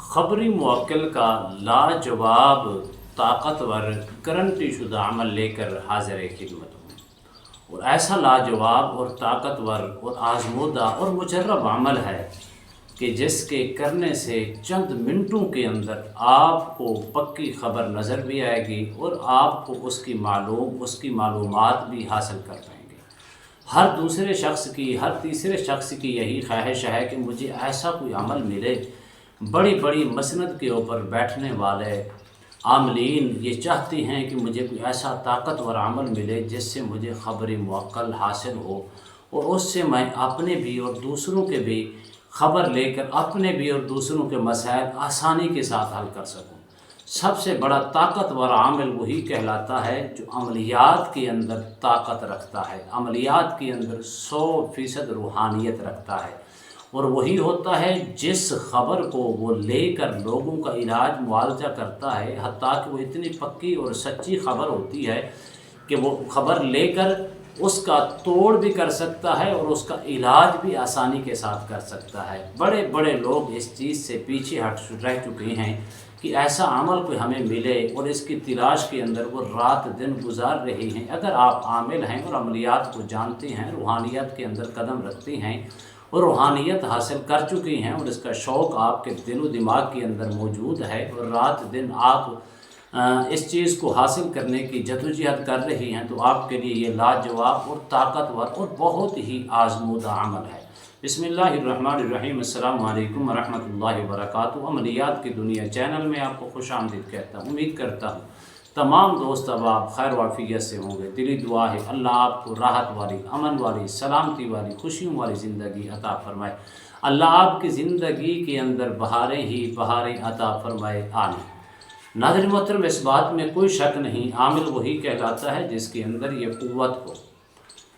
खबरी मुवक्किल का लाजवाब ताकतवर गारंटी शुदा अमल लेकर हाजिर खिदमत हूँ। और ऐसा लाजवाब और ताकतवर और आजमूदा और मुजर्रब अमल है कि जिसके करने से चंद मिनटों के अंदर आपको पक्की खबर नज़र भी आएगी और आपको उसकी मालूमात भी हासिल कर पाएंगे। हर दूसरे शख्स की, हर तीसरे शख्स की यही ख्वाहिश है कि मुझे ऐसा कोई अमल मिले। बड़ी बड़ी मसनद के ऊपर बैठने वाले आमलीन ये चाहते हैं कि मुझे कोई ऐसा ताकतवर अमल मिले जिससे मुझे खबरी मुवक्कल हासिल हो और उससे मैं अपने भी और दूसरों के भी खबर लेकर अपने भी और दूसरों के मसाइल आसानी के साथ हल कर सकूं। सबसे बड़ा ताकतवर आमिल वही कहलाता है जो अमलियात के अंदर ताकत रखता है, अमलियात के अंदर 100% रूहानियत रखता है। और वही होता है जिस खबर को वो लेकर लोगों का इलाज मुआवजा करता है, हत्ता कि वो इतनी पक्की और सच्ची खबर होती है कि वो खबर लेकर उसका तोड़ भी कर सकता है और उसका इलाज भी आसानी के साथ कर सकता है। बड़े बड़े लोग इस चीज़ से पीछे हट रह चुके हैं कि ऐसा अमल कोई हमें मिले और इसकी तलाश के अंदर वो रात दिन गुजार रहे हैं। अगर आप आमिल हैं और अमलियात को जानते हैं, रूहानियत के अंदर कदम रखते हैं और रूहानियत हासिल कर चुके हैं और इसका शौक़ आपके दिल व दिमाग के अंदर मौजूद है और रात दिन आप इस चीज़ को हासिल करने की जदोजहद कर रही हैं, तो आपके लिए ये लाजवाब और ताकतवर और बहुत ही आजमूदा अमल है। बिस्मिल्लाहिर्रहमानिर्रहीम। अस्सलामु अलैकुम वरहमतुल्लाहि वबरकातुहू। अमलियात की दुनिया चैनल में आपको खुशामदीद कहता हूँ। उम्मीद करता हूँ तमाम दोस्त अब आप खैर वाफियत से होंगे। दिली दुआ है अल्लाह आपको राहत वाली, अमन वाली, सलामती वाली, खुशियों वाली ज़िंदगी अता फरमाए। अल्लाह आपकी ज़िंदगी के अंदर बहारें ही बहारें अता फरमाए, आमीन। नाज़रीन मोहतरम, इस बात में कोई शक नहीं, आमिल वही कहलाता है जिसके अंदर ये क़ुव्वत हो।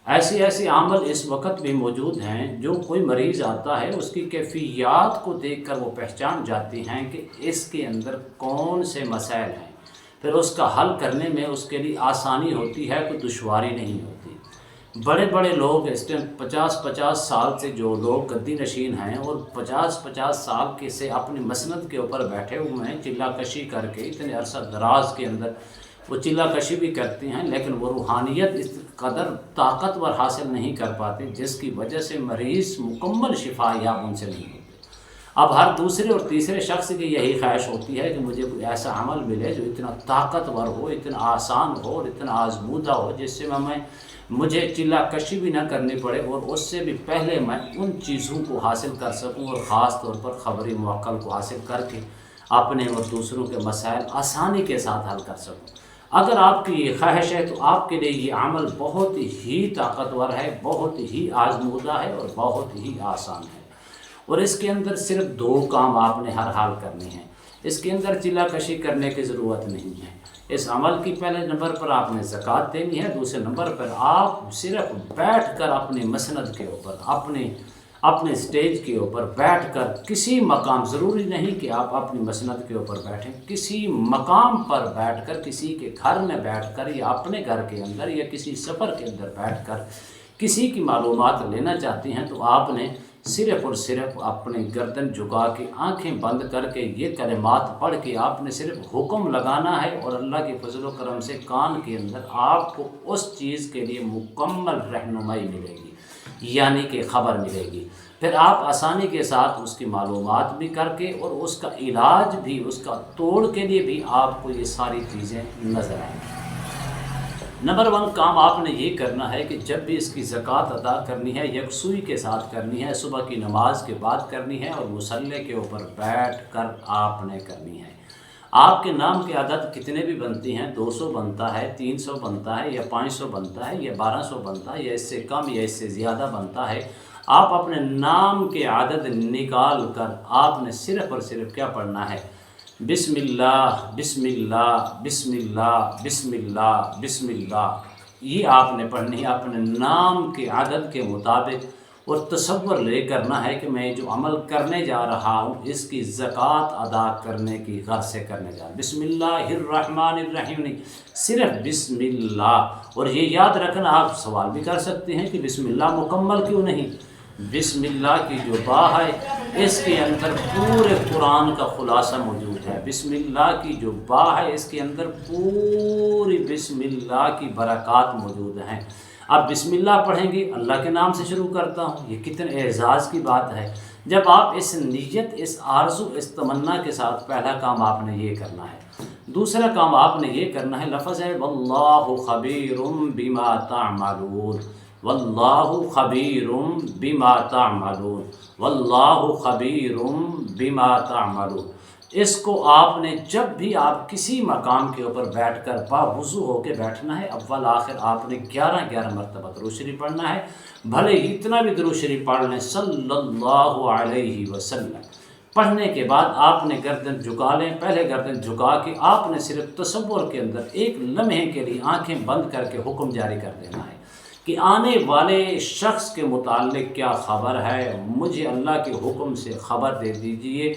ऐसे आमल इस वक्त भी मौजूद हैं जो कोई मरीज़ आता है उसकी कैफियत को देखकर वो पहचान जाते हैं कि इसके अंदर कौन से मसाइल हैं, फिर उसका हल करने में उसके लिए आसानी होती है, कोई दुश्वारी नहीं होती। बड़े बड़े लोग इस टाइम 50-50 साल से जो लोग गद्दी नशीन हैं और 50-50 साल के से अपनी मसनद के ऊपर बैठे हुए हैं चिल्ला कशी करके, इतने अरसा दराज के अंदर वो चिल्ला कशी भी करते हैं, लेकिन वो रूहानियत इस कदर ताकतवर हासिल नहीं कर पाते जिसकी वजह से मरीज़ मुकम्मल शिफा याब उनसे नहीं होते। अब हर दूसरे और तीसरे शख्स की यही ख्वाहिश होती है कि मुझे कोई ऐसा अमल मिले जो इतना ताकतवर हो, इतना आसान हो और इतना आजमूदा हो जिससे मुझे चिल्ला कशी भी ना करनी पड़े और उससे भी पहले मैं उन चीज़ों को हासिल कर सकूं और ख़ास तौर पर खबरी मुवक्कल को हासिल करके अपने और दूसरों के मसाइल आसानी के साथ हल कर सकूं। अगर आपकी ये ख्वाहिश है तो आपके लिए ये अमल बहुत ही ताकतवर है, बहुत ही आजमूदा है और बहुत ही आसान है। और इसके अंदर सिर्फ 2 काम आपने हर हाल करने हैं। इसके अंदर चिल्ला कशी करने की ज़रूरत नहीं है। इस अमल की पहले नंबर पर आपने ज़कात देनी है, दूसरे नंबर पर आप सिर्फ बैठकर अपने मसनद के ऊपर, अपने स्टेज के ऊपर बैठकर किसी मकाम, ज़रूरी नहीं कि आप अपनी मसनद के ऊपर बैठें, किसी मकाम पर बैठकर, किसी के घर में बैठकर या अपने घर के अंदर या किसी सफ़र के अंदर बैठकर किसी की मालूमात लेना चाहती हैं तो आपने सिर्फ़ और सिर्फ अपने गर्दन झुका के आंखें बंद करके ये कलिमात पढ़ के आपने सिर्फ हुक्म लगाना है और अल्लाह के फजल व करम से कान के अंदर आपको उस चीज़ के लिए मुकम्मल रहनुमाई मिलेगी, यानी कि खबर मिलेगी। फिर आप आसानी के साथ उसकी मालूमात भी करके और उसका इलाज भी, उसका तोड़ के लिए भी आपको ये सारी चीज़ें नज़र आएंगी। नंबर 1 काम आपने ये करना है कि जब भी इसकी ज़कात अदा करनी है यकसुई के साथ करनी है, सुबह की नमाज के बाद करनी है और मुसल्ले के ऊपर बैठ कर आपने करनी है। आपके नाम के अदद कितने भी बनते हैं, 200 बनता है, 300 बनता है या 500 बनता है या 1200 बनता है या इससे कम या इससे ज़्यादा बनता है, आप अपने नाम के अदद निकाल कर आपने सिर्फ़ और सिर्फ क्या पढ़ना है, बिस्मिल्लाह बिस्मिल्लाह बिस्मिल्लाह बिस्मिल्लाह बिस्मिल्लाह। ये आपने पढ़नी है अपने नाम के अदद के मुताबिक और तसव्वुर ले करना है कि मैं जो अमल करने जा रहा हूँ इसकी ज़कात अदा करने की गर्ज से करने जा रहा हूँ। बिस्मिल्लाहिर्रहमानिर्रहीम नहीं, सिर्फ बिस्मिल्लाह। और ये याद रखना, आप सवाल भी कर सकते हैं कि बिस्मिल्लाह मुकम्मल क्यों नहीं, بسم اللہ کی جو با ہے اس کے اندر پورے قرآن کا خلاصہ موجود ہے۔ بسم اللہ کی جو با ہے اس کے اندر پوری بسم اللہ کی برکات موجود ہیں۔ اب بسم اللہ پڑھیں گے، اللہ کے نام سے شروع کرتا ہوں، یہ کتنے اعزاز کی بات ہے۔ جب آپ اس نیت، اس آرزو، اس تمنا کے ساتھ، پہلا کام آپ نے یہ کرنا ہے۔ دوسرا کام آپ نے یہ کرنا ہے، لفظ ہے واللہ خبیر بما تعملون، واللہ خبیر بما تعملون، واللہ خبیر بما تعملون۔ اس کو آپ نے جب بھی آپ کسی مقام کے اوپر بیٹھ کر باوضو ہو کے بیٹھنا ہے، اول آخر آپ نے 11 مرتبہ درود شریف پڑھنا ہے۔ بھلے اتنا بھی درود شریف پڑھ لیں صلی اللہ علیہ وسلم، پڑھنے کے بعد آپ نے گردن جھکا لیں۔ پہلے گردن جھکا کے آپ نے صرف تصور کے اندر ایک لمحے کے لیے آنکھیں بند کر کے حکم جاری کر دینا ہے کہ آنے والے شخص کے متعلق کیا خبر ہے، مجھے اللہ کے حکم سے خبر دے دیجئے،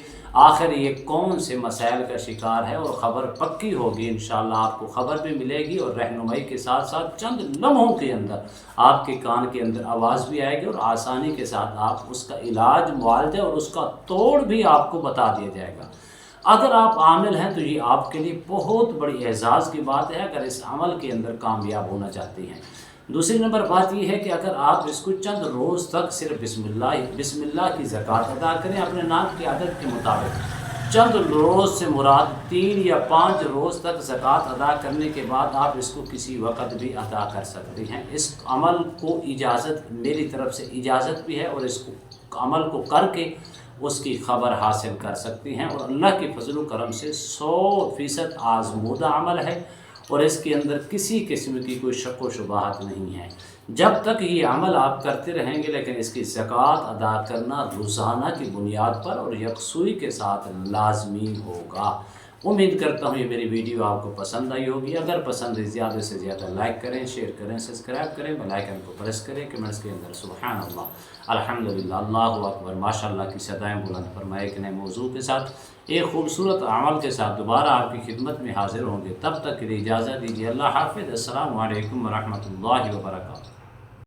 آخر یہ کون سے مسائل کا شکار ہے، اور خبر پکی ہوگی، انشاءاللہ آپ کو خبر بھی ملے گی، اور رہنمائی کے ساتھ ساتھ چند لمحوں کے اندر آپ کے کان کے اندر آواز بھی آئے گی، اور آسانی کے ساتھ آپ اس کا علاج، معالجہ اور اس کا توڑ بھی آپ کو بتا دیا جائے گا۔ اگر آپ عامل ہیں تو یہ آپ کے لیے بہت بڑی اعزاز کی بات ہے اگر اس عمل کے اندر کامیاب ہونا چاہتی ہیں۔ دوسری نمبر بات یہ ہے کہ اگر آپ اس کو چند روز تک صرف بسم اللہ کی زکوٰۃ ادا کریں اپنے نام کی عادت کے مطابق، چند روز سے مراد 3 یا 5 روز تک زکوٰۃ ادا کرنے کے بعد آپ اس کو کسی وقت بھی ادا کر سکتے ہیں۔ اس عمل کو اجازت، میری طرف سے اجازت بھی ہے، اور اس کو عمل کو کر کے اس کی خبر حاصل کر سکتی ہیں، اور اللہ کے فضل و کرم سے 100% آزمودہ عمل ہے، اور اس کے اندر کسی قسم کی کوئی شک و شبہات نہیں ہے۔ جب تک یہ عمل آپ کرتے رہیں گے، لیکن اس کی زکوٰۃ ادا کرنا روزانہ کی بنیاد پر اور یکسوئی کے ساتھ لازمی ہوگا۔ امید کرتا ہوں یہ میری ویڈیو آپ کو پسند آئی ہوگی۔ اگر پسند ہے زیادہ سے زیادہ لائک کریں، شیئر کریں، سبسکرائب کریں، بیل آئیکن کو پریس کریں، کمنٹس کے اندر سبحان اللہ، الحمدللہ، اللہ اکبر، ماشاءاللہ کی صدائیں بلند فرمائے ایک نئے موضوع کے ساتھ، ایک خوبصورت عمل کے ساتھ دوبارہ آپ کی خدمت میں حاضر ہوں گے۔ تب تک کے لیے اجازت دیجیے۔ اللہ حافظ، السلام علیکم ورحمۃ اللہ وبرکاتہ۔